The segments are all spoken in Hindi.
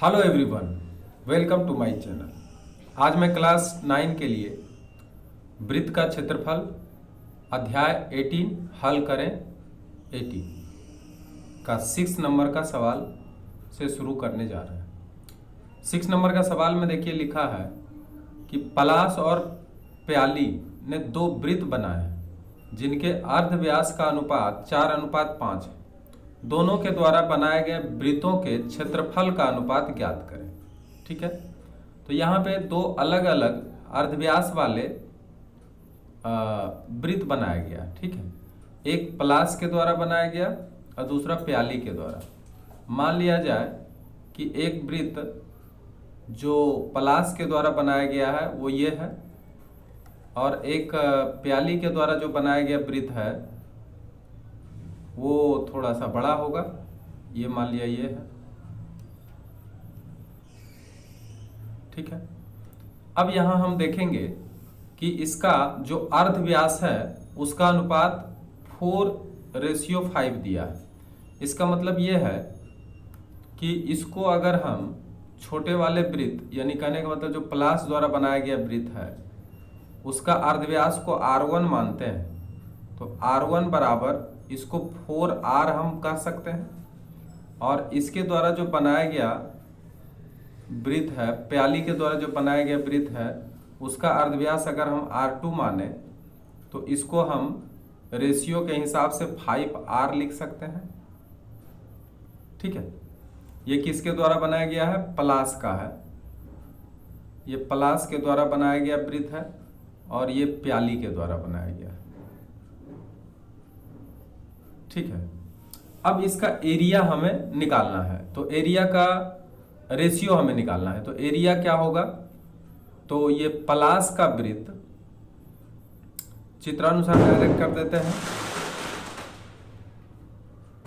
Hello everyone, welcome to my channel. आज मैं क्लास 9 के लिए वृत्त का क्षेत्रफल अध्याय 18 हल करें 18 का 6 नंबर का सवाल से शुरू करने जा रहे हैं। 6 नंबर का सवाल में देखिए लिखा है कि पलाश और प्याली ने दो वृत्त बनाए हैं जिनके अर्ध व्यास का अनुपात 4:5 है। दोनों के द्वारा बनाए गए वृत्तों के क्षेत्रफल का अनुपात ज्ञात करें। ठीक है, तो यहाँ पे दो अलग अलग अर्धव्यास वाले वृत्त बनाया गया। ठीक है, एक पलाश के द्वारा बनाया गया और दूसरा प्याली के द्वारा। मान लिया जाए कि एक वृत्त जो पलाश के द्वारा बनाया गया है वो ये है, और एक प्याली के द्वारा जो बनाया गया वृत्त है वो थोड़ा सा बड़ा होगा। ये मान लिया ये है। ठीक है, अब यहां हम देखेंगे कि इसका जो अर्ध व्यास है उसका अनुपात 4:5 दिया है। इसका मतलब ये है कि इसको अगर हम छोटे वाले वृत्त यानी कहने का मतलब जो पलाश द्वारा बनाया गया वृत्त है उसका अर्ध व्यास को R1 मानते हैं, तो R1 बराबर इसको 4R हम कह सकते हैं, और इसके द्वारा जो बनाया गया वृत्त है, प्याली के द्वारा जो बनाया गया वृत्त है उसका अर्धव्यास अगर हम R2 माने तो इसको हम रेशियो के हिसाब से 5R लिख सकते हैं। ठीक है, ये किसके द्वारा बनाया गया है? पलाश का है। ये पलाश के द्वारा बनाया गया वृत्त है और ये प्याली के द्वारा बनाया गया है। ठीक है, अब इसका एरिया हमें निकालना है, तो एरिया का रेशियो हमें निकालना है। तो एरिया क्या होगा? तो ये पलाश का वृत्त चित्रानुसार डायरेक्ट कर देते हैं।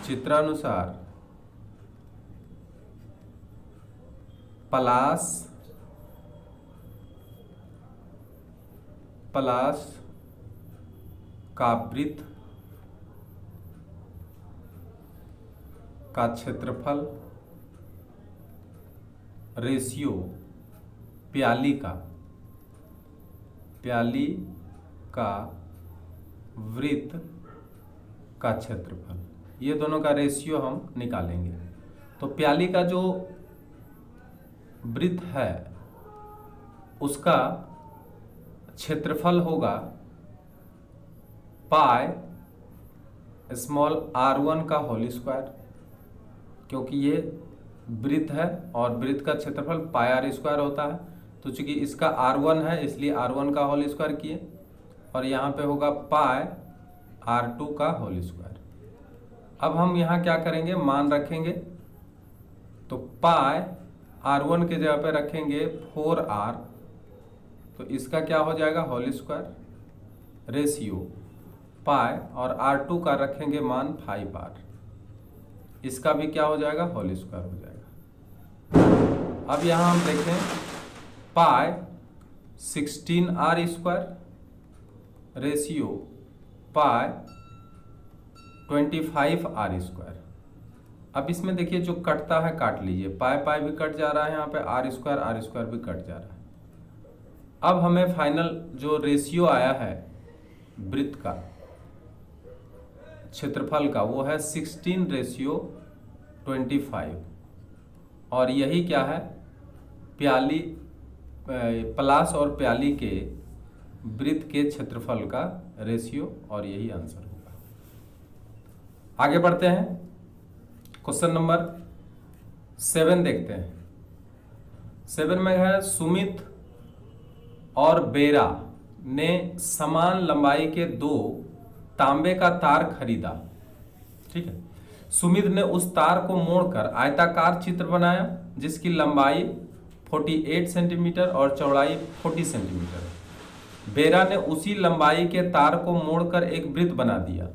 चित्रानुसार पलाश का वृत्त का क्षेत्रफल रेशियो प्याली का वृत्त का क्षेत्रफल, ये दोनों का रेशियो हम निकालेंगे। तो प्याली का जो वृत्त है उसका क्षेत्रफल होगा पाई स्मॉल r1 का होल स्क्वायर, क्योंकि ये वृत्त है और वृत्त का क्षेत्रफल पाई r स्क्वायर होता है। तो चूंकि इसका R1 है इसलिए R1 का होल स्क्वायर किए, और यहाँ पे होगा पाई R2 का होल स्क्वायर। अब हम यहाँ क्या करेंगे? मान रखेंगे, तो पाई R1 के जगह पे रखेंगे 4R, तो इसका क्या हो जाएगा? होल स्क्वायर रेशियो पाई, और R2 का रखेंगे मान 5R, इसका भी क्या हो जाएगा? होल स्क्वायर हो जाएगा। अब यहां हम देखें पाई 16R स्क्वायर रेशियो पाई 25R स्क्वायर। अब इसमें देखिए जो कटता है काट लीजिए, पाई पाई भी कट जा रहा है, यहाँ पे R स्क्वायर भी कट जा रहा है। अब हमें फाइनल जो रेशियो आया है वृत्त का क्षेत्रफल का वो है 16:25, और यही क्या है? प्याली पलाश और प्याली के वृत्त के क्षेत्रफल का रेशियो, और यही आंसर होगा। आगे बढ़ते हैं, क्वेश्चन नंबर 7 देखते हैं। 7 में है सुमित और बेरा ने समान लंबाई के दो तांबे का तार खरीदा। ठीक है, सुमित ने उस तार को मोड़कर आयताकार चित्र बनाया जिसकी लंबाई 48 सेंटीमीटर और चौड़ाई 40 सेंटीमीटर है। बेरा ने उसी लंबाई के तार को मोड़कर एक वृत्त बना दिया।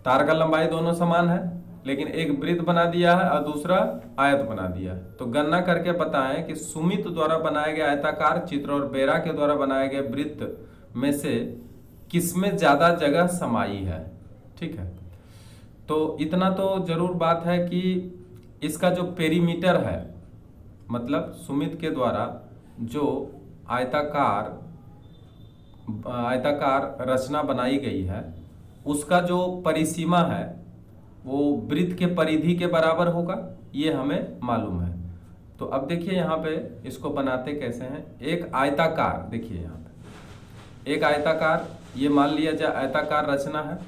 तार का लंबाई दोनों समान है, लेकिन एक वृत्त बना दिया है और दूसरा आयत बना दिया है। तो गणना करके बताएं कि सुमित द्वारा बनाए गए आयताकार चित्र और बेरा के द्वारा बनाए गए वृत्त में से किसमें ज्यादा जगह समाई है। ठीक है, तो इतना तो जरूर बात है कि इसका जो पेरीमीटर है मतलब सुमित के द्वारा जो आयताकार रचना बनाई गई है उसका जो परिसीमा है वो वृत्त के परिधि के बराबर होगा, ये हमें मालूम है। तो अब देखिए यहाँ पे इसको बनाते कैसे हैं। एक आयताकार, देखिए यहाँ पे एक आयताकार, ये मान लिया जाए आयताकार रचना है,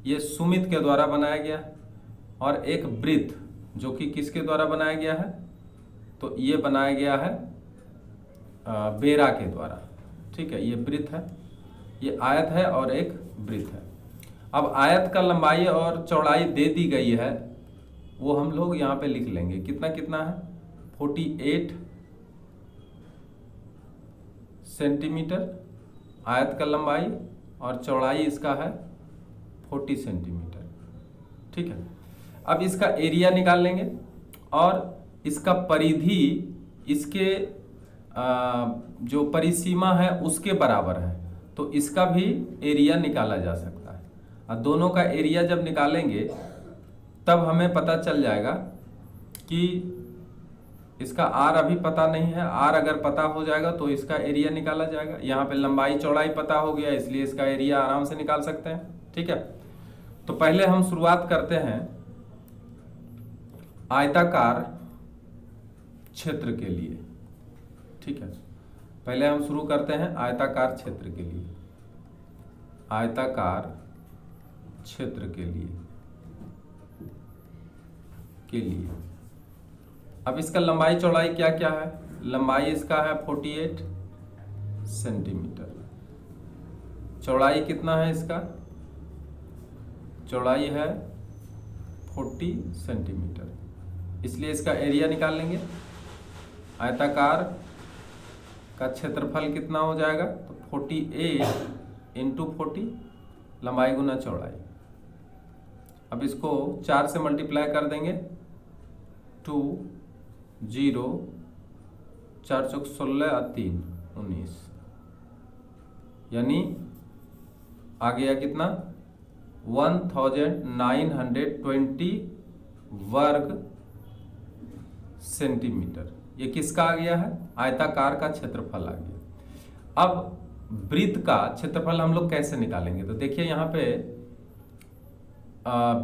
ये सुमित के द्वारा बनाया गया है। और एक वृत्त जो कि किसके द्वारा बनाया गया है, तो ये बनाया गया है बेरा के द्वारा। ठीक है, ये वृत्त है, ये आयत है और एक वृत्त है। अब आयत का लंबाई और चौड़ाई दे दी गई है, वो हम लोग यहाँ पे लिख लेंगे। कितना कितना है, 48 सेंटीमीटर आयत का लंबाई, और चौड़ाई इसका है 40 सेंटीमीटर। ठीक है, अब इसका एरिया निकाल लेंगे और इसका परिधि इसके जो परिसीमा है उसके बराबर है, तो इसका भी एरिया निकाला जा सकता है। और दोनों का एरिया जब निकालेंगे तब हमें पता चल जाएगा कि इसका आर अभी पता नहीं है, आर अगर पता हो जाएगा तो इसका एरिया निकाला जाएगा। यहाँ पे लंबाई चौड़ाई पता हो गया, इसलिए इसका एरिया आराम से निकाल सकते हैं। ठीक है, तो पहले हम शुरुआत करते हैं आयताकार क्षेत्र के लिए। ठीक है, पहले हम शुरू करते हैं आयताकार क्षेत्र के लिए। आयताकार क्षेत्र के लिए अब इसका लंबाई चौड़ाई क्या क्या है। लंबाई इसका है 48 सेंटीमीटर। चौड़ाई कितना है इसका, चौड़ाई है 40 सेंटीमीटर, इसलिए इसका एरिया निकाल लेंगे। आयताकार का क्षेत्रफल कितना हो जाएगा, तो 48 इंटू 40, लंबाई गुना चौड़ाई। अब इसको 4 से मल्टीप्लाई कर देंगे, 2 0 4 चौक 16 और 3 19, यानी आ गया कितना 1920 वर्ग सेंटीमीटर। ये किसका आ गया है, आयताकार का क्षेत्रफल आ गया। अब वृत्त का क्षेत्रफल हम लोग कैसे निकालेंगे, तो देखिए यहाँ पे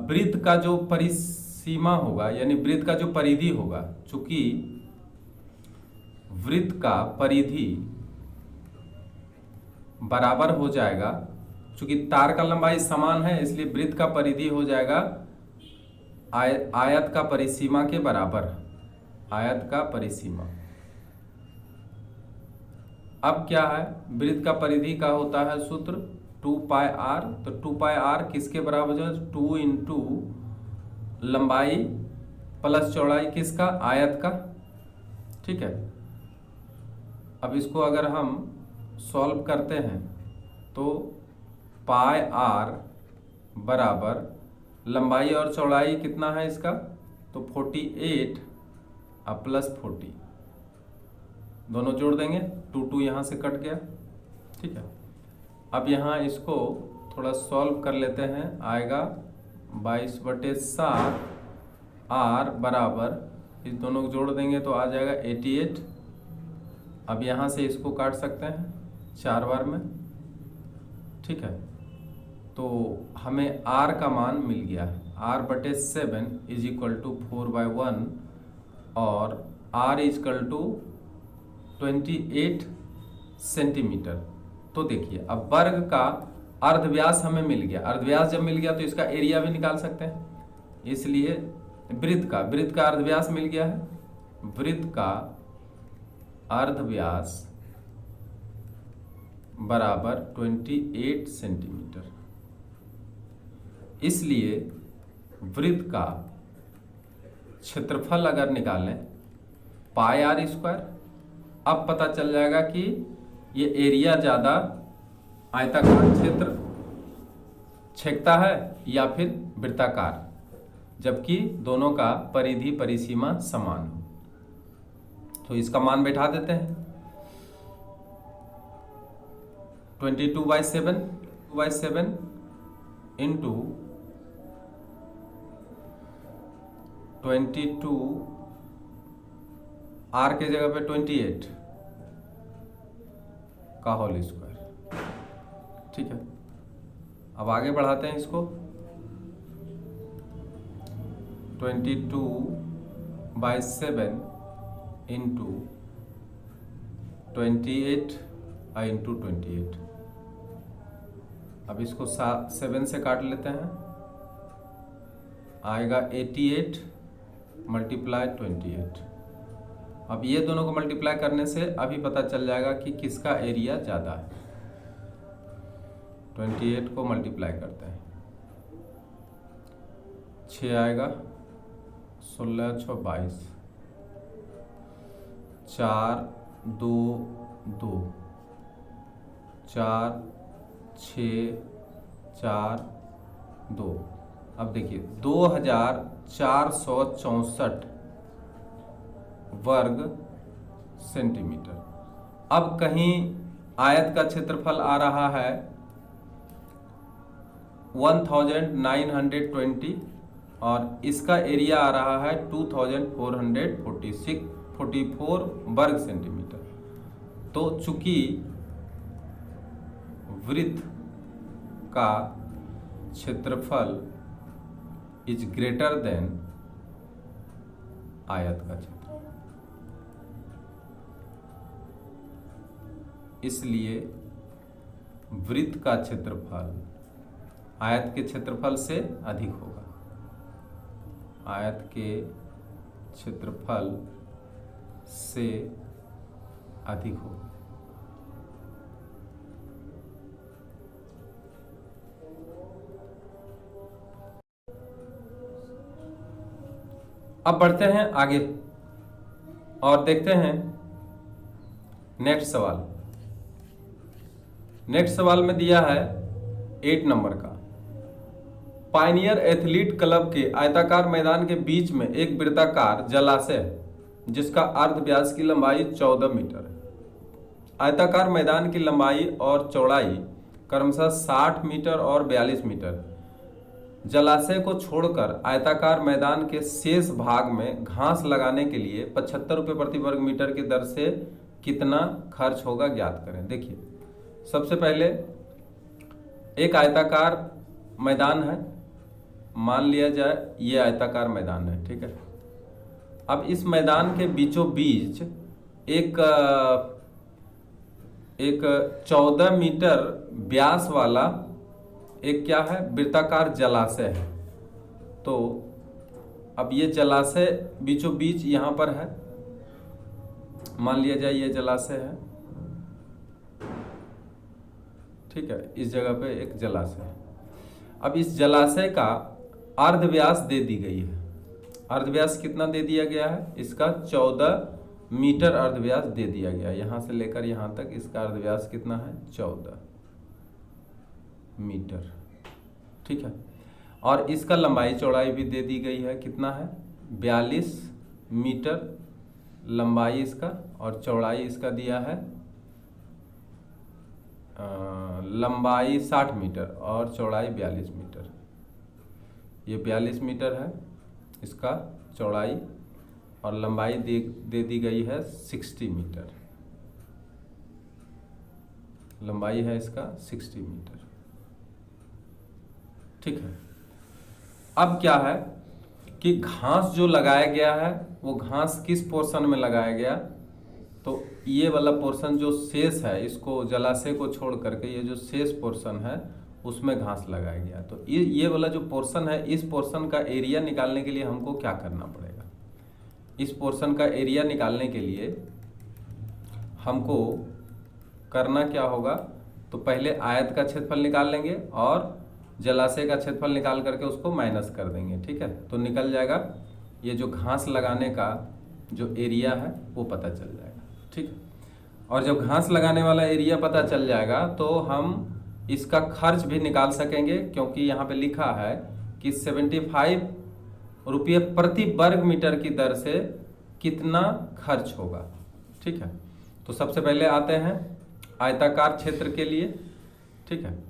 वृत्त का जो परिसीमा होगा, यानी वृत्त का जो परिधि होगा, चूंकि वृत्त का परिधि बराबर हो जाएगा, चूंकि तार का लंबाई समान है इसलिए वृत्त का परिधि हो जाएगा आयत का परिसीमा के बराबर। आयत का परिसीमा अब क्या है, वृत्त का परिधि का होता है सूत्र 2 पाई आर। तो 2 पाई आर किसके बराबर है, 2 इंटू लंबाई प्लस चौड़ाई किसका, आयत का। ठीक है, अब इसको अगर हम सॉल्व करते हैं तो पाई आर बराबर लंबाई और चौड़ाई कितना है इसका, तो 48 और प्लस 40, दोनों जोड़ देंगे, 2 2 यहाँ से कट गया। ठीक है, अब यहाँ इसको थोड़ा सॉल्व कर लेते हैं, आएगा 22/7 आर बराबर, इस दोनों को जोड़ देंगे तो आ जाएगा 88। अब यहाँ से इसको काट सकते हैं 4 बार में। ठीक है, तो हमें आर का मान मिल गया है, r/7 इज इक्वल टू 4/1 और r is equal to 28 centimetre. तो देखिए अब वर्ग का अर्धव्यास हमें मिल गया, अर्धव्यास जब मिल गया तो इसका एरिया भी निकाल सकते हैं, इसलिए वृत्त का अर्धव्यास मिल गया है। वृत्त का अर्धव्यास बराबर 28 सेंटीमीटर, इसलिए वृत्त का क्षेत्रफल अगर निकालें पाई आर स्क्वायर, अब पता चल जाएगा कि ये एरिया ज़्यादा आयताकार क्षेत्र छेकता है या फिर वृत्ताकार, जबकि दोनों का परिधि परिसीमा समान हो। तो इसका मान बैठा देते हैं, 22/7 इंटू 22 आर के जगह पे 28 का होल स्क्वायर। ठीक है, अब आगे बढ़ाते हैं इसको। 22/7 इंटू 28 इंटू 28। अब इसको 7 से काट लेते हैं, आएगा 88 मल्टीप्लाई 28। अब ये दोनों को मल्टीप्लाई करने से अभी पता चल जाएगा कि किसका एरिया ज़्यादा है। 28 को मल्टीप्लाई करते हैं, 6 आएगा, 16 6 22, 4 2 2, 4 6 4 2। अब देखिए 2464 वर्ग सेंटीमीटर। अब कहीं आयत का क्षेत्रफल आ रहा है 1920 और इसका एरिया आ रहा है 2444 वर्ग सेंटीमीटर। तो चूंकि वृत्त का क्षेत्रफल इज ग्रेटर देन आयत का क्षेत्रफल, इसलिए वृत्त का क्षेत्रफल आयत के क्षेत्रफल से अधिक होगा। आयत के क्षेत्रफल से अधिक होगा। अब बढ़ते हैं आगे और देखते हैं नेक्स्ट सवाल। नेक्स्ट सवाल में दिया है 8 नंबर का। पायनियर एथलीट क्लब के आयताकार मैदान के बीच में एक वृत्ताकार जलाशय है जिसका अर्ध व्यास की लंबाई 14 मीटर है। आयताकार मैदान की लंबाई और चौड़ाई क्रमशः 60 मीटर और 42 मीटर। जलाशय को छोड़कर आयताकार मैदान के शेष भाग में घास लगाने के लिए 75 रुपये प्रति वर्ग मीटर की दर से कितना खर्च होगा ज्ञात करें। देखिए, सबसे पहले एक आयताकार मैदान है, मान लिया जाए ये आयताकार मैदान है। ठीक है, अब इस मैदान के बीचों बीच एक 14 मीटर व्यास वाला एक क्या है, वृत्ताकार जलाशय है। तो अब ये जलाशय बीचों बीच यहाँ पर है, मान लिया जाए ये जलाशय है। ठीक है, इस जगह पे एक जलाशय है। अब इस जलाशय का अर्ध व्यास दे दी गई है। अर्ध व्यास कितना दे दिया गया है, इसका 14 मीटर अर्ध व्यास दे दिया गया है। यहाँ से लेकर यहाँ तक इसका अर्ध व्यास कितना है, 14 मीटर। ठीक है, और इसका लंबाई चौड़ाई भी दे दी गई है, कितना है, 42 मीटर लंबाई इसका, और चौड़ाई इसका दिया है लंबाई 60 मीटर और चौड़ाई 42 मीटर। ये 42 मीटर है इसका चौड़ाई, और लंबाई दे दी गई है 60 मीटर। लंबाई है इसका 60 मीटर। ठीक है, अब क्या है कि घास जो लगाया गया है वो घास किस पोर्शन में लगाया गया, तो ये वाला पोर्शन जो शेष है, इसको जलाशय को छोड़ करके ये जो शेष पोर्शन है उसमें घास लगाया गया। तो ये वाला जो पोर्शन है, इस पोर्शन का एरिया निकालने के लिए हमको क्या करना पड़ेगा। इस पोर्शन का एरिया निकालने के लिए हमको करना क्या होगा, तो पहले आयत का क्षेत्रफल निकाल लेंगे और जलाशय का क्षेत्रफल निकाल करके उसको माइनस कर देंगे। ठीक है, तो निकल जाएगा ये जो घास लगाने का जो एरिया है वो पता चल जाएगा। ठीक है, और जब घास लगाने वाला एरिया पता चल जाएगा तो हम इसका खर्च भी निकाल सकेंगे, क्योंकि यहाँ पे लिखा है कि 75 रुपये प्रति वर्ग मीटर की दर से कितना खर्च होगा। ठीक है, तो सबसे पहले आते हैं आयताकार क्षेत्र के लिए। ठीक है,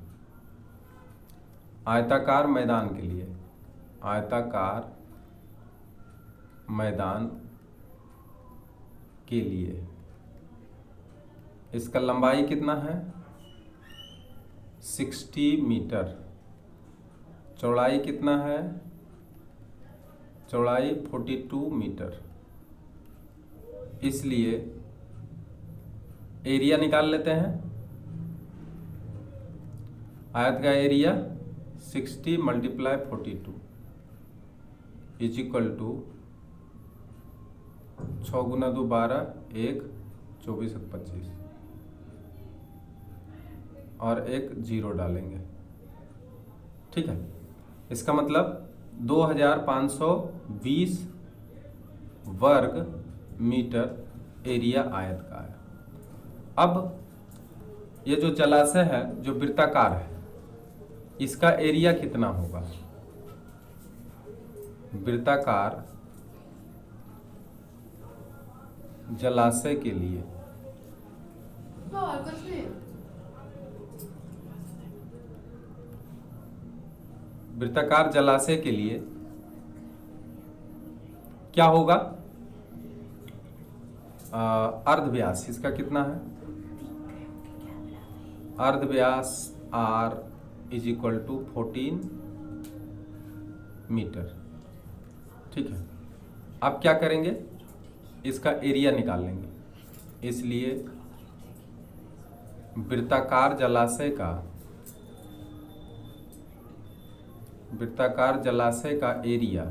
आयताकार मैदान के लिए, आयताकार मैदान के लिए इसका लंबाई कितना है 60 मीटर, चौड़ाई कितना है, चौड़ाई 42 मीटर। इसलिए एरिया निकाल लेते हैं। आयत का एरिया 60 × 42 इज इक्वल टू 6 × 2 12, 1 24 25 और एक जीरो डालेंगे। ठीक है, इसका मतलब 2520 वर्ग मीटर एरिया आयत का है। अब ये जो जलाशय है जो वृत्ताकार है इसका एरिया कितना होगा? वृत्ताकार जलाशय के लिए वृत्ताकार जलाशय के लिए क्या होगा? अर्धव्यास इसका कितना है? अर्धव्यास R is equal to 14 metre. ठीक है, अब क्या करेंगे? इसका एरिया निकाल लेंगे। इसलिए वृत्ताकार जलाशय का एरिया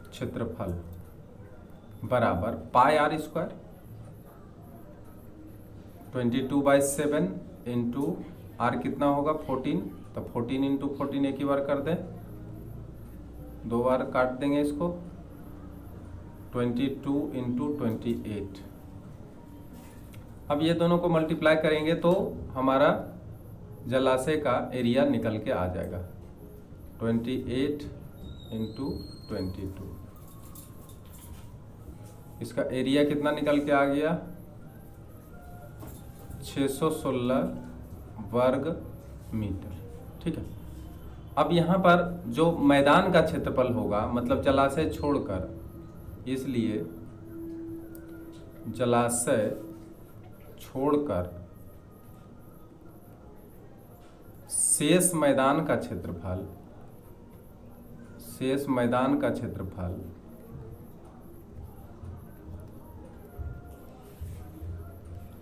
क्षेत्रफल बराबर πr², 22/7 इंटू R कितना होगा 14, तो 14 इंटू 14 एक ही बार कर दें, 2 बार काट देंगे इसको, 22 इंटू 28। अब ये दोनों को मल्टीप्लाई करेंगे तो हमारा जलाशय का एरिया निकल के आ जाएगा 28 इंटू 22। इसका एरिया कितना निकल के आ गया? 616 वर्ग मीटर। ठीक है, अब यहाँ पर जो मैदान का क्षेत्रफल होगा, मतलब जलाशय छोड़कर, इसलिए जलाशय छोड़कर शेष मैदान का क्षेत्रफल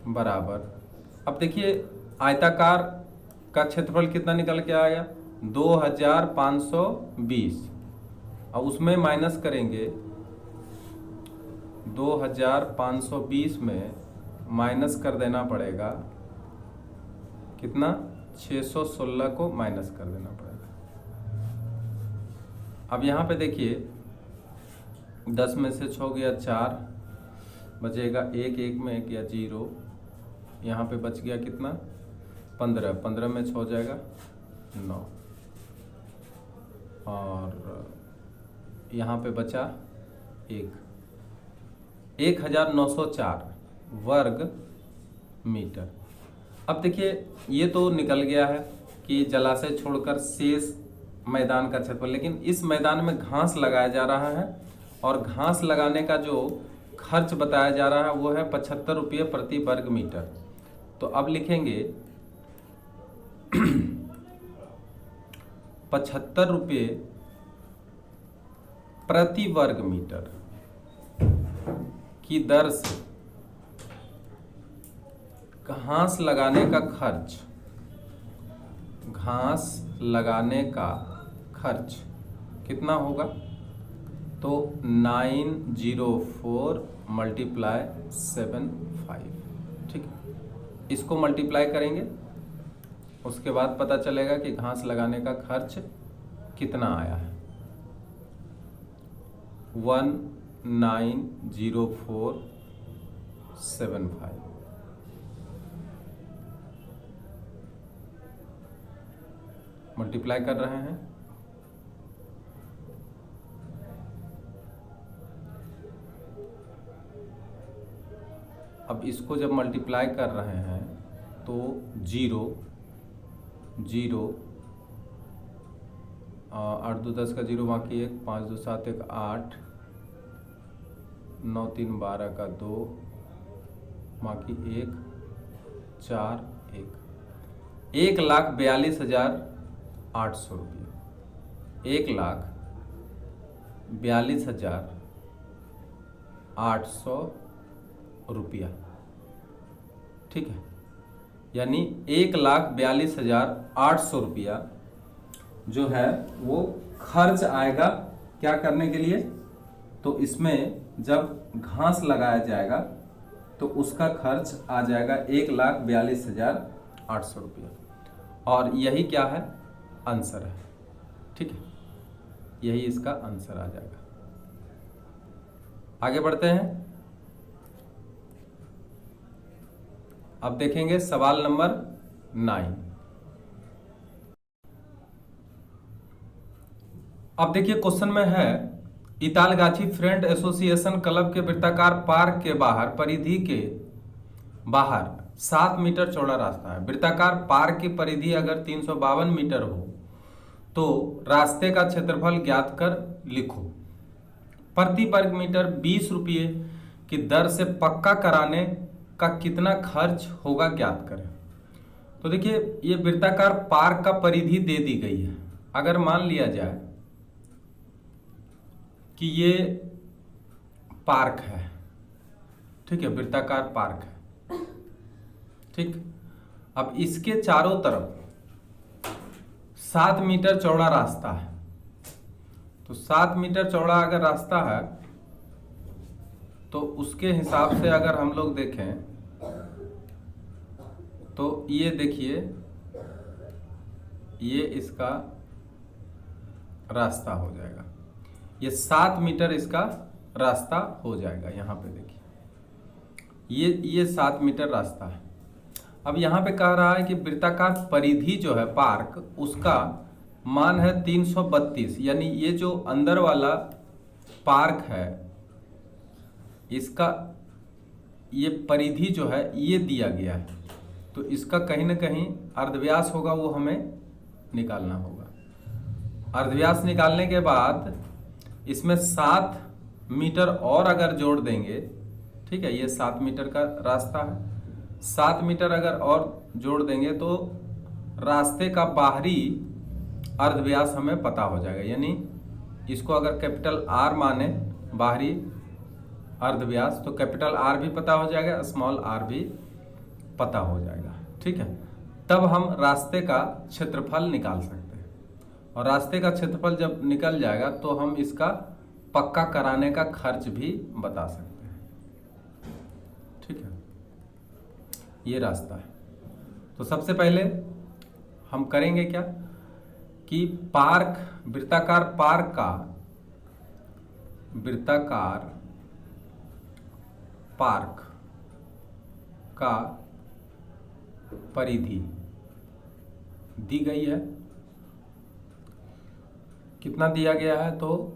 बराबर, अब देखिए आयताकार का क्षेत्रफल कितना निकल के आया 2520, और उसमें माइनस करेंगे 2520 में माइनस कर देना पड़ेगा कितना 616 को माइनस कर देना पड़ेगा। अब यहाँ पे देखिए 10 में से 6 गया 4, बचेगा 1, 1 में 1 गया 0, यहाँ पे बच गया कितना 15, 15 में 6 हो जाएगा 9, और यहाँ पे बचा 1904 वर्ग मीटर। अब देखिए ये तो निकल गया है कि जलाशय छोड़कर शेष मैदान का क्षेत्रफल, लेकिन इस मैदान में घास लगाया जा रहा है और घास लगाने का जो खर्च बताया जा रहा है वो है 75 रुपये प्रति वर्ग मीटर। तो अब लिखेंगे 75 रुपये प्रति वर्ग मीटर की दर से घास लगाने का खर्च कितना होगा? तो 904 × 75। ठीक है, इसको मल्टीप्लाई करेंगे, उसके बाद पता चलेगा कि घास लगाने का खर्च कितना आया है। 190475 मल्टीप्लाई कर रहे हैं। अब इसको जब मल्टीप्लाई कर रहे हैं तो 0 0 8 2 10 का 0 बाकी 1 5 2 7 1 8 9 3 12 का 2, बाकी 1 4 1, 1,42,800 रुपये, 1,42,800 रुपया। ठीक है, यानी 1,42,800 रुपया जो है वो खर्च आएगा क्या करने के लिए, तो इसमें जब घास लगाया जाएगा तो उसका खर्च आ जाएगा 1,42,800 रुपया। और यही क्या है, आंसर है। ठीक है, यही इसका आंसर आ जाएगा। आगे बढ़ते हैं। अब देखेंगे सवाल नंबर 9। अब देखिए क्वेश्चन में है, इतालगाछी फ्रेंड एसोसिएशन क्लब के वृत्ताकार पार्क के बाहर परिधि के बाहर 7 मीटर चौड़ा रास्ता है। वृत्ताकार पार्क की परिधि अगर 352 मीटर हो तो रास्ते का क्षेत्रफल ज्ञात कर लिखो। प्रति वर्ग मीटर 20 रुपये की दर से पक्का कराने का कितना खर्च होगा ज्ञात करें। तो देखिए ये वृत्ताकार पार्क का परिधि दे दी गई है। अगर मान लिया जाए कि ये पार्क है, ठीक है, वृत्ताकार पार्क है, ठीक। अब इसके चारों तरफ 7 मीटर चौड़ा रास्ता है। तो 7 मीटर चौड़ा अगर रास्ता है तो उसके हिसाब से अगर हम लोग देखें तो ये देखिए ये इसका रास्ता हो जाएगा, ये 7 मीटर इसका रास्ता हो जाएगा। यहाँ पे देखिए ये 7 मीटर रास्ता है। अब यहाँ पे कह रहा है कि वृत्ताकार परिधि जो है पार्क उसका मान है 332, यानी ये जो अंदर वाला पार्क है इसका ये परिधि जो है ये दिया गया है। तो इसका कहीं ना कहीं अर्धव्यास होगा, वो हमें निकालना होगा। अर्धव्यास निकालने के बाद इसमें 7 मीटर और अगर जोड़ देंगे, ठीक है, ये 7 मीटर का रास्ता है, 7 मीटर अगर और जोड़ देंगे तो रास्ते का बाहरी अर्धव्यास हमें पता हो जाएगा। यानी इसको अगर कैपिटल आर माने बाहरी अर्धव्यास, तो कैपिटल आर भी पता हो जाएगा, स्मॉल आर भी पता हो जाएगा। ठीक है, तब हम रास्ते का क्षेत्रफल निकाल सकते हैं। और रास्ते का क्षेत्रफल जब निकल जाएगा तो हम इसका पक्का कराने का खर्च भी बता सकते हैं। ठीक है, ये रास्ता है। तो सबसे पहले हम करेंगे क्या कि पार्क, वृत्ताकार पार्क का, वृत्ताकार पार्क का परिधि दी गई है। कितना दिया गया है, तो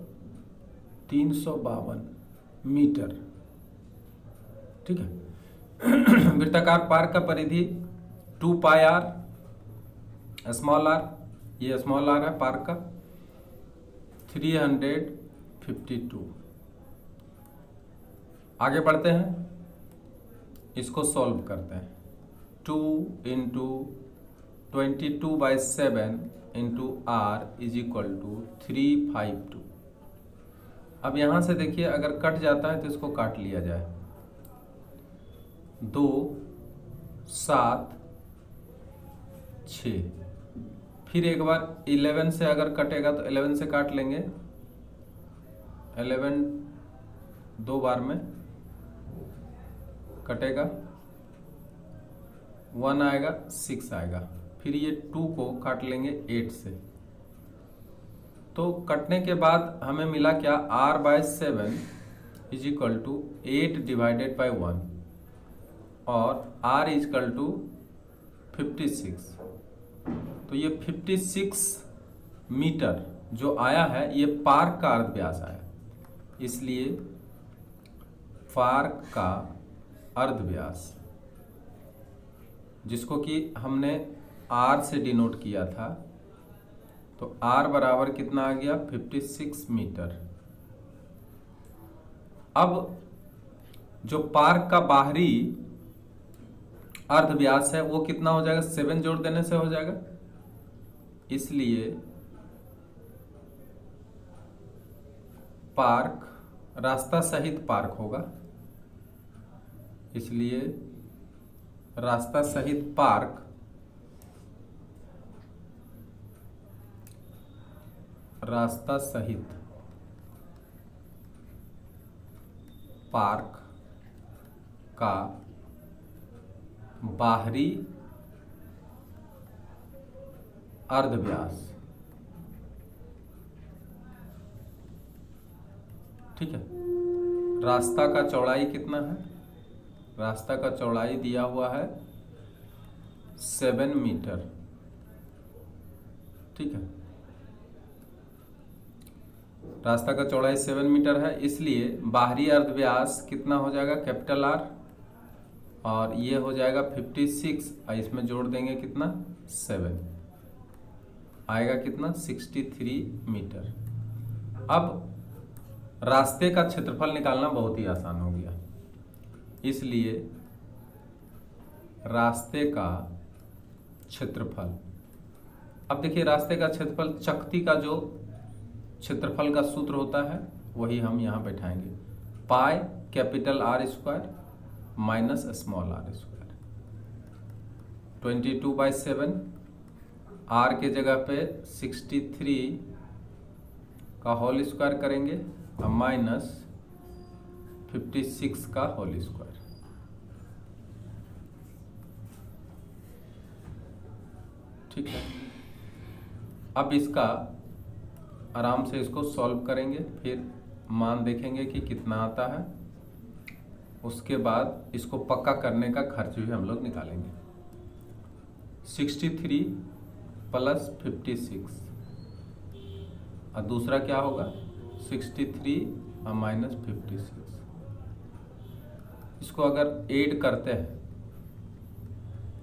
352 मीटर। ठीक है, वृत्ताकार पार्क का परिधि 2 पाई आर, स्मॉल आर, ये स्मॉल आर है पार्क का, 352। आगे बढ़ते हैं, इसको सॉल्व करते हैं। 2 into 22/7 into r is equal to 352। अब यहां से देखिए अगर कट जाता है तो इसको काट लिया जाए। 2 7 6, फिर एक बार 11 से अगर कटेगा तो 11 से काट लेंगे, 11 2 बार में कटेगा, 1 आएगा, 6 आएगा, फिर ये 2 को काट लेंगे 8 से। तो कटने के बाद हमें मिला क्या, r/7 is equal to 8 divided by 1 और r इज इक्वल टू 56। तो ये 56 मीटर जो आया है ये पार्क का अर्धव्यास आया, इसलिए पार्क का अर्धव्यास, जिसको कि हमने r से डिनोट किया था, तो r बराबर कितना आ गया, 56 मीटर। अब जो पार्क का बाहरी अर्ध व्यास है वो कितना हो जाएगा, 7 जोड़ देने से हो जाएगा। इसलिए पार्क रास्ता सहित पार्क होगा, इसलिए रास्ता सहित पार्क रास्ता सहित पार्क का बाहरी अर्धव्यास, ठीक है। रास्ता का चौड़ाई कितना है, रास्ता का चौड़ाई दिया हुआ है 7 मीटर, ठीक है। रास्ता का चौड़ाई 7 मीटर है, इसलिए बाहरी अर्धव्यास कितना हो जाएगा, कैपिटल आर, और ये हो जाएगा 56, और इसमें जोड़ देंगे कितना 7, आएगा कितना 63 मीटर। अब रास्ते का क्षेत्रफल निकालना बहुत ही आसान हो गया, इसलिए रास्ते का क्षेत्रफल, अब देखिए रास्ते का क्षेत्रफल चकती का जो क्षेत्रफल का सूत्र होता है वही हम यहाँ बैठाएंगे, pi capital R square minus small R square, 22/7, R के जगह पे 63 का होल स्क्वायर करेंगे और माइनस 56 का होल स्क्वायर, ठीक है। अब इसका आराम से इसको सॉल्व करेंगे, फिर मान देखेंगे कि कितना आता है, उसके बाद इसको पक्का करने का खर्च भी हम लोग निकालेंगे। 63 प्लस 56 और दूसरा क्या होगा 63 और माइनस 56, इसको अगर ऐड करते हैं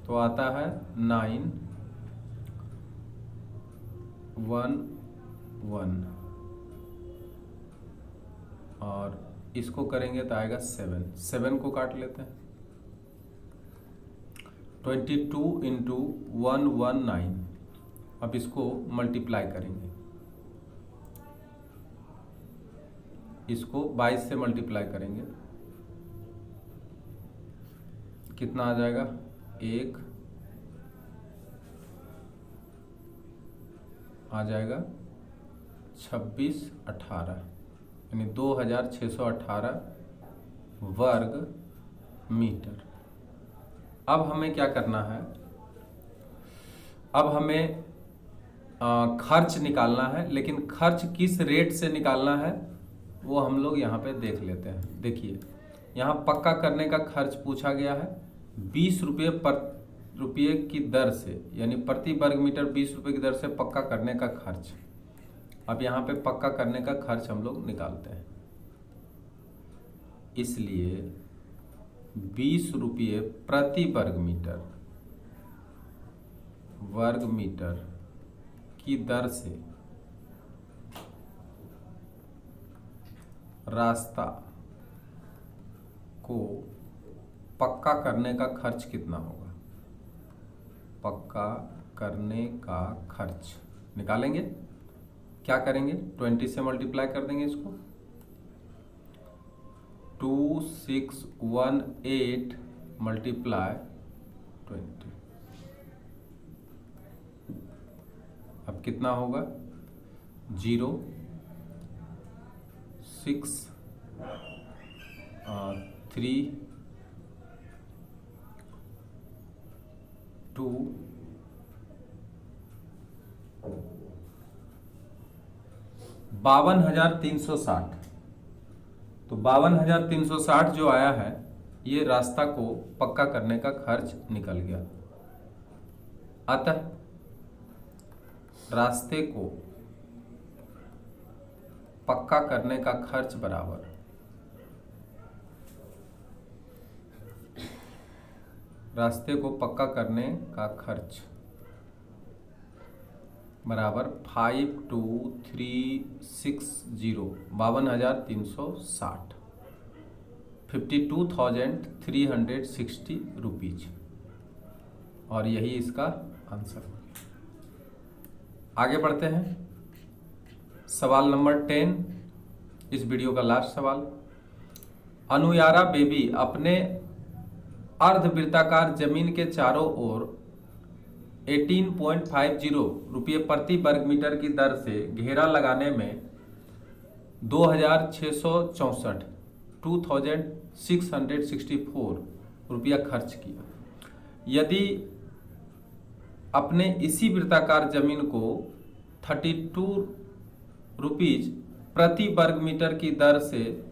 तो आता है 911 और इसको करेंगे तो आएगा 7 को काट लेते हैं, 22 इंटू 119, अब इसको मल्टीप्लाई करेंगे, इसको 22 से मल्टीप्लाई करेंगे, कितना आ जाएगा 1 आ जाएगा 26 18, यानी 2618 वर्ग मीटर। अब हमें क्या करना है, अब हमें खर्च निकालना है, लेकिन खर्च किस रेट से निकालना है वो हम लोग यहाँ पे देख लेते हैं। देखिए यहाँ पक्का करने का खर्च पूछा गया है 20 रुपये की दर से, यानी प्रति वर्ग मीटर 20 रुपये की दर से पक्का करने का खर्च। अब यहाँ पे पक्का करने का खर्च हम लोग निकालते हैं, इसलिए 20 रुपये प्रति वर्ग मीटर की दर से रास्ता को पक्का करने का खर्च कितना होगा, पक्का करने का खर्च निकालेंगे। क्या करेंगे 20 से मल्टीप्लाई कर देंगे इसको, 2618 मल्टीप्लाई 20, अब कितना होगा 0 6 3 2 52,360, तो 52,360 जो आया है ये रास्ता को पक्का करने का खर्च निकल गया। अतः रास्ते को पक्का करने का खर्च बराबर रास्ते को पक्का करने का खर्च बराबर 52,360 52,360, 52,360 रुपीज, और यही इसका आंसर हो गया। आगे बढ़ते हैं, सवाल नंबर 10, इस वीडियो का लास्ट सवाल। अनुयारा बेबी अपने अर्धवृत्ताकार जमीन के चारों ओर 18.50 रुपये प्रति वर्ग मीटर की दर से घेरा लगाने में 2664 रुपया खर्च किया। यदि अपने इसी वृत्ताकार जमीन को 32 रुपीज प्रति वर्ग मीटर की दर से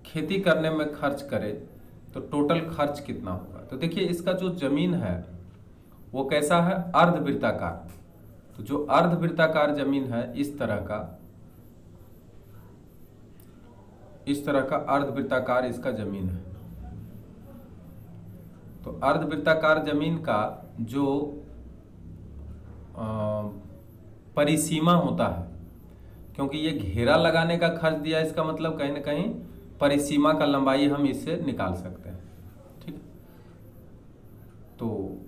खेती करने में खर्च करे तो टोटल खर्च कितना होगा। तो देखिए, इसका जो जमीन है वो कैसा है, अर्धवृत्ताकार। तो जो अर्धवृत्ताकार जमीन है, इस तरह का अर्धवृत्ताकार इसका जमीन है। तो अर्धवृत्ताकार जमीन का जो परिसीमा होता है, क्योंकि ये घेरा लगाने का खर्च दिया, इसका मतलब कहीं ना कहीं परिसीमा का लंबाई हम इससे निकाल सकते हैं। ठीक है, तो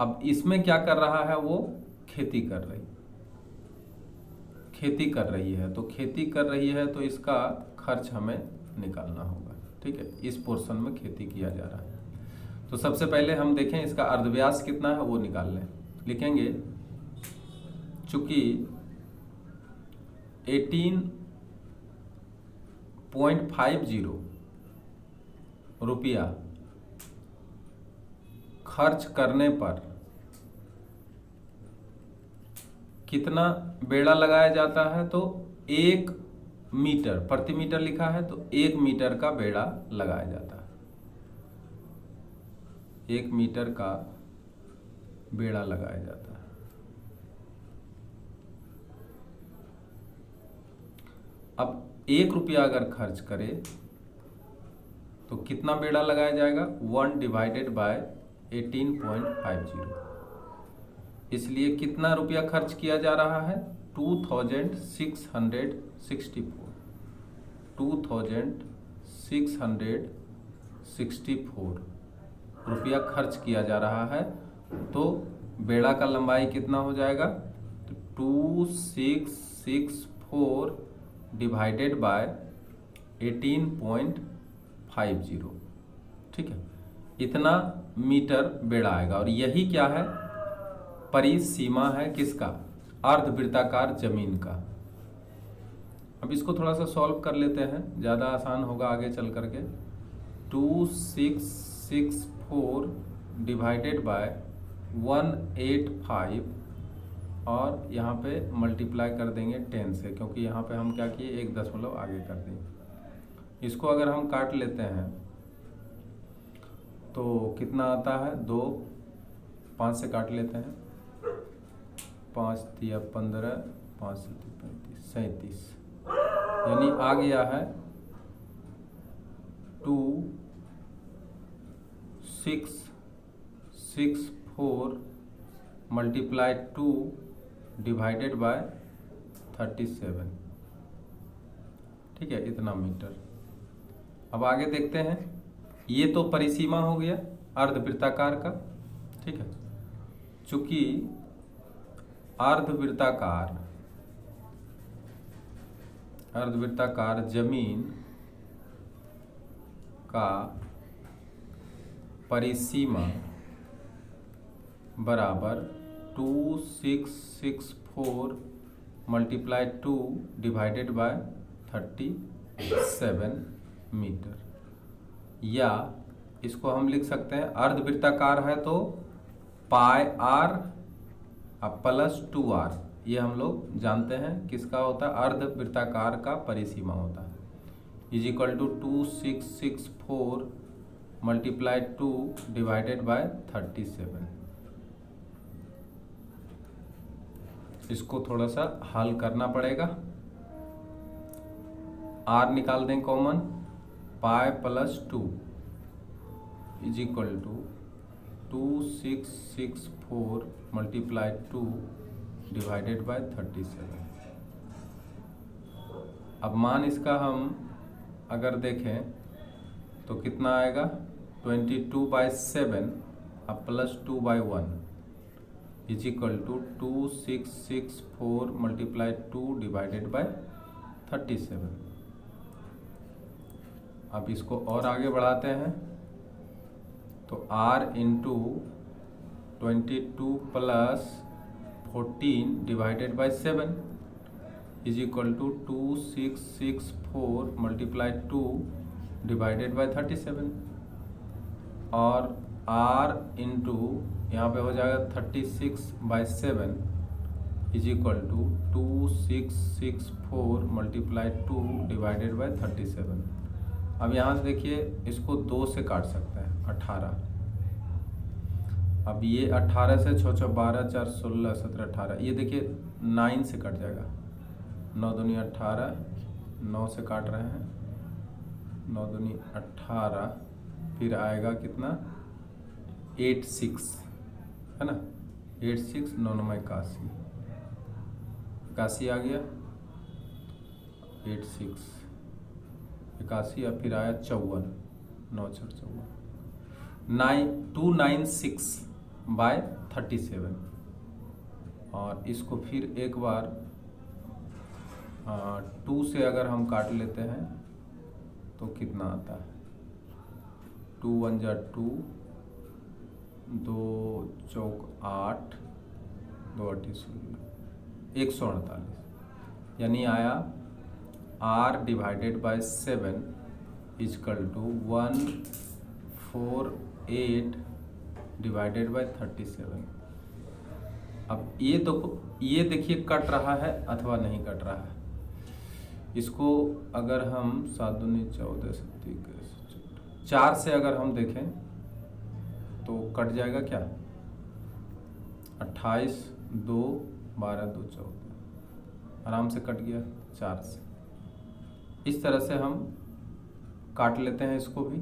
अब इसमें क्या कर रहा है, वो खेती कर रही है। तो खेती कर रही है तो इसका खर्च हमें निकालना होगा। ठीक है, इस पोर्शन में खेती किया जा रहा है। तो सबसे पहले हम देखें इसका अर्धव्यास कितना है, वो निकाल लें। लिखेंगे चूंकि 18.50 रुपया खर्च करने पर कितना बेड़ा लगाया जाता है, तो 1 मीटर, प्रति मीटर लिखा है तो 1 मीटर का बेड़ा लगाया जाता है। 1 मीटर का बेड़ा लगाया जाता है। अब 1 रुपया अगर खर्च करे तो कितना बेड़ा लगाया जाएगा, 1 डिवाइडेड बाय 18.50। इसलिए कितना रुपया खर्च किया जा रहा है, 2664 रुपया खर्च किया जा रहा है। तो बेड़ा का लंबाई कितना हो जाएगा, तो 2664 डिवाइडेड बाय 18.50। ठीक है, इतना मीटर बेड़ा आएगा। और यही क्या है, परिसीमा है किसका, अर्धवृत्ताकार जमीन का। अब इसको थोड़ा सा सॉल्व कर लेते हैं, ज़्यादा आसान होगा आगे चल करके। 2664 डिवाइडेड बाय 185 और यहाँ पे मल्टीप्लाई कर देंगे 10 से, क्योंकि यहाँ पे हम क्या किए, 1 दशमलव आगे कर देंगे। इसको अगर हम काट लेते हैं तो कितना आता है, 2, 5 से काट लेते हैं, 5 तिया 15, 5 से 35, 37, यानी आ गया है 2664 मल्टीप्लाई 2 डिवाइडेड बाय 37। ठीक है, इतना मीटर। अब आगे देखते हैं, ये तो परिसीमा हो गया अर्धवृत्ताकार का। ठीक है, चूंकि अर्धवृत्ताकार जमीन का परिसीमा बराबर 2664 मल्टीप्लाई 2 डिवाइडेड बाय 37 मीटर। या इसको हम लिख सकते हैं, अर्धवृत्ताकार है तो पाई आर प्लस 2r, ये हम लोग जानते हैं किसका होता है, अर्धवृत्ताकार का परिसीमा होता है, is equal to 2664 multiply 2 divided by 37। इसको थोड़ा सा हल करना पड़ेगा। r निकाल दें common, pi plus 2 is equal to 2664 multiply 2 divided by 37। अब मान इसका हम अगर देखें तो कितना आएगा 22/7 अब +2/1 is equal to 2664 multiply 2 divided by 37। अब इसको और आगे बढ़ाते हैं तो r into 22 + 14 divided by 7 is equal to 2664 multiply 2 divided by 37 और r इंटू यहाँ पे हो जाएगा 36/7 is equal to 2664 multiply 2 divided by 37। अब यहाँ से देखिए इसको 2 से काट सकते हैं 18। अब ये 18 से 6 6 12 4 16 17 18 ये देखिए 9 से कट जाएगा। 9 दूनी 18 9 से काट रहे हैं 9 दूनी 18 फिर आएगा कितना 86 है ना 86 9 9 81 81 आ गया 86 81 और फिर आया 54 9 6 54 296/37 और इसको फिर एक बार 2 से अगर हम काट लेते हैं तो कितना आता है 2 1 जा 2 2 चौक 8 2 8 16 148 यानी आया r divided by 7 is equal to 148 divided by 37। अब ये तो ये देखिए कट रहा है अथवा नहीं कट रहा है। इसको अगर हम 7 दूनी 14 4 से अगर हम देखें तो कट जाएगा क्या 28 2 12 2 14 आराम से कट गया 4 से। इस तरह से हम काट लेते हैं। इसको भी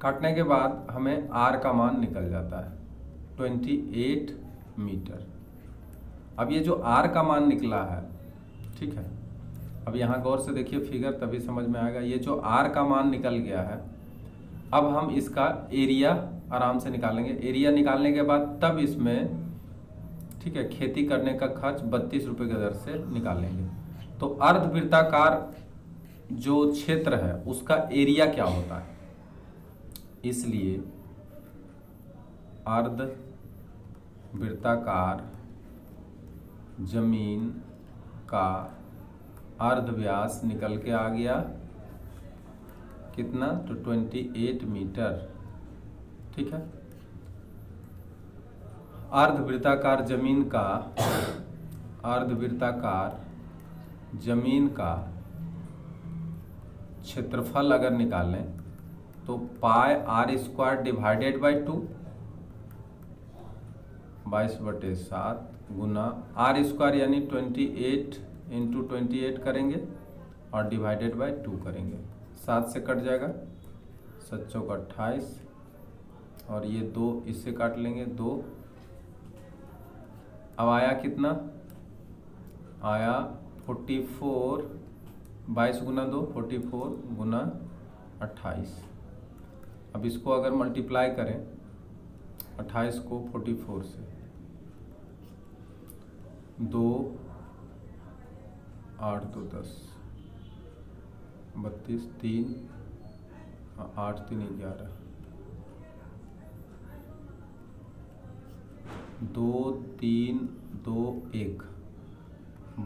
काटने के बाद हमें r का मान निकल जाता है 28 मीटर। अब ये जो r का मान निकला है ठीक है, अब यहाँ गौर से देखिए फिगर तभी समझ में आएगा। ये जो r का मान निकल गया है अब हम इसका एरिया आराम से निकालेंगे। एरिया निकालने के बाद तब इसमें ठीक है खेती करने का खर्च 32 रुपये की दर से निकालेंगे। तो अर्धवृत्ताकार जो क्षेत्र है उसका एरिया क्या होता है, इसलिए अर्धवृत्ताकार जमीन का अर्धव्यास निकल के आ गया कितना तो 28 मीटर। ठीक है, अर्धवृत्ताकार जमीन का क्षेत्रफल अगर निकालें तो πr² divided by 2 22/7 Guna r² यानी 28 इंटू 28 करेंगे और डिवाइडेड बाय 2 करेंगे। 7 से कट जाएगा 7 चौक 28 और ये 2 इससे काट लेंगे 2। अब आया कितना आया 44 22 गुना 2 44 गुना 28। अब इसको अगर मल्टीप्लाई करें 28 को 44 से 2 8 2 10 32 3 8 3 11 2 3 2 1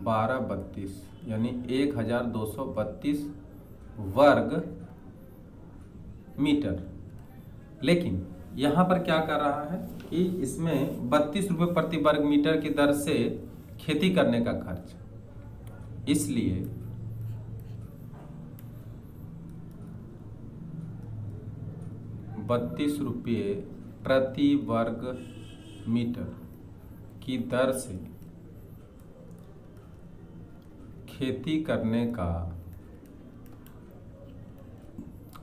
12 32 यानी 1232 वर्ग मीटर। लेकिन यहाँ पर क्या कर रहा है कि इसमें 32 रुपये प्रति वर्ग मीटर की दर से खेती करने का खर्च, इसलिए ₹32 प्रति वर्ग मीटर की दर से खेती करने का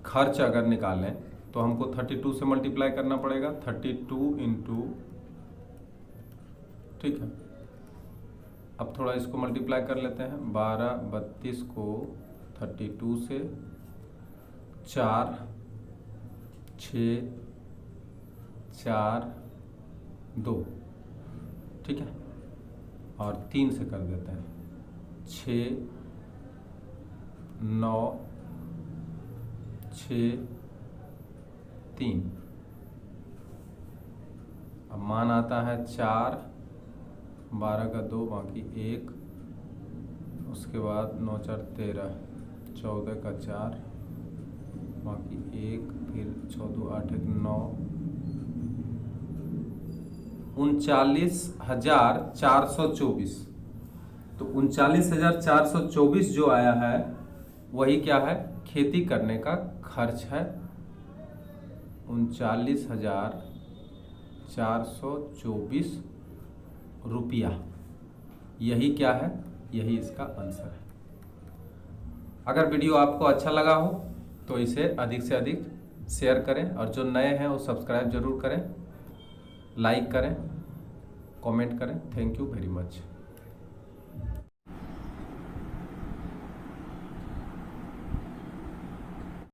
खर्च अगर निकालें तो हमको 32 से मल्टीप्लाई करना पड़ेगा। 32 इंटू ठीक है, अब थोड़ा इसको मल्टीप्लाई कर लेते हैं। 12 32 को 32 से 4 6 4 2, ठीक है, और 3 से कर देते हैं 6 9 6 3। अब मान आता है 4, 12 का 2 बाकी 1, उसके बाद 9 4 13, 14 का 4 बाकी 1, फिर 14 8 1 9, 39,424। तो 39,424 जो आया है वही क्या है, खेती करने का खर्च है। 39,424 रुपया, यही क्या है, यही इसका आंसर है। अगर वीडियो आपको अच्छा लगा हो तो इसे अधिक से अधिक शेयर करें, और जो नए हैं वो सब्सक्राइब जरूर करें, लाइक करें, कमेंट करें। Thank you very much.